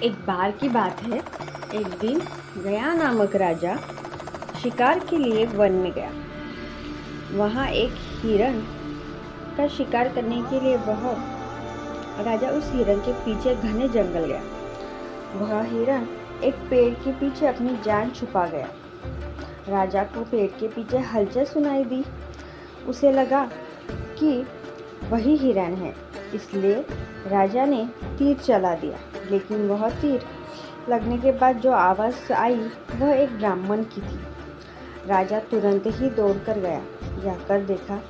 एक बार की बात है। एक दिन गया नामक राजा शिकार के लिए वन में गया। वहाँ एक हिरण का शिकार करने के लिए राजा उस हिरण के पीछे घने जंगल गया। वह हिरण एक पेड़ के पीछे अपनी जान छुपा गया। राजा को पेड़ के पीछे हलचल सुनाई दी। उसे लगा कि वही हिरण है, इसलिए राजा ने तीर चला दिया। लेकिन वह तीर लगने के बाद जो आवाज़ आई वह एक ब्राह्मण की थी। राजा तुरंत ही दौड़कर गया। जाकर देखा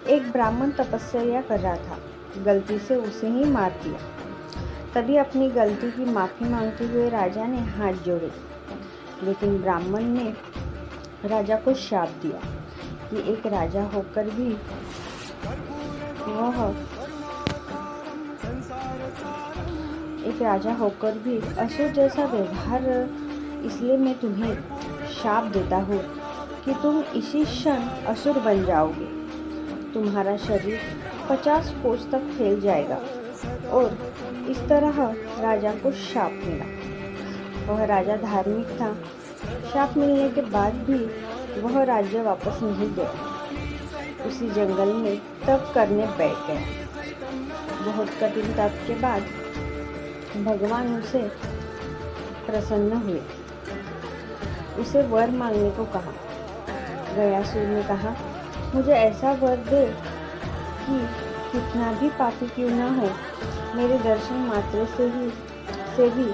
एक ब्राह्मण तपस्या कर रहा था। गलती से उसे ही मार दिया। तभी अपनी गलती की माफ़ी मांगते हुए राजा ने हाथ जोड़े। लेकिन ब्राह्मण ने राजा को श्राप दिया कि एक राजा होकर भी असुर जैसा व्यवहार, इसलिए मैं तुम्हें श्राप देता हूँ कि तुम इसी क्षण असुर बन जाओगे। तुम्हारा शरीर 50 कोस तक फैल जाएगा। और इस तरह राजा को श्राप मिला। वह राजा धार्मिक था। श्राप मिलने के बाद भी वह राज्य वापस नहीं गया। उसी जंगल में तप करने बैठ गया। बहुत कठिन तप के बाद भगवान उसे प्रसन्न हुए। उसे वर मांगने को कहा। गयासुर ने कहा, मुझे ऐसा वर दे कि कितना भी पापी क्यों न हो, मेरे दर्शन मात्र से भी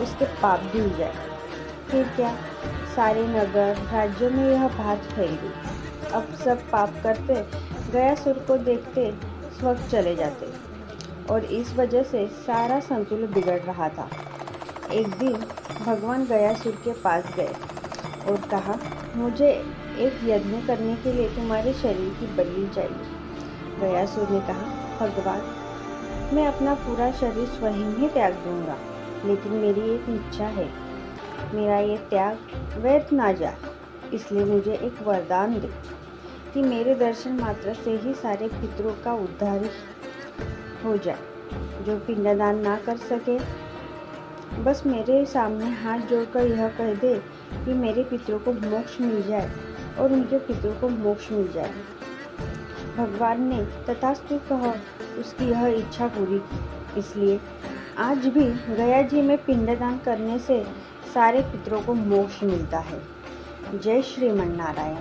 उसके पाप धुल जाए। फिर क्या, सारे नगर राज्यों में यह बात फैल गई। अब सब पाप करते गयासुर को देखते स्वर्ग चले जाते और इस वजह से सारा संतुलन बिगड़ रहा था। एक दिन भगवान गयासुर के पास गए और कहा, मुझे एक यज्ञ करने के लिए तुम्हारे शरीर की बलि चाहिए। गयासुर ने कहा, भगवान, मैं अपना पूरा शरीर स्वयं ही त्याग दूंगा, लेकिन मेरी एक इच्छा है, मेरा ये त्याग व्यर्थ ना जाए, इसलिए मुझे एक वरदान दे कि मेरे दर्शन मात्र से ही सारे पितरों का उद्धार हो जाए। जो पिंडदान ना कर सके बस मेरे सामने हाथ जोड़कर यह कह दे कि मेरे पितरों को मोक्ष मिल जाए और उनके पितरों को मोक्ष मिल जाए। भगवान ने तथास्तु कह उसकी यह इच्छा पूरी की। इसलिए आज भी गया जी में पिंडदान करने से सारे पितरों को मोक्ष मिलता है। जय श्रीमन नारायण।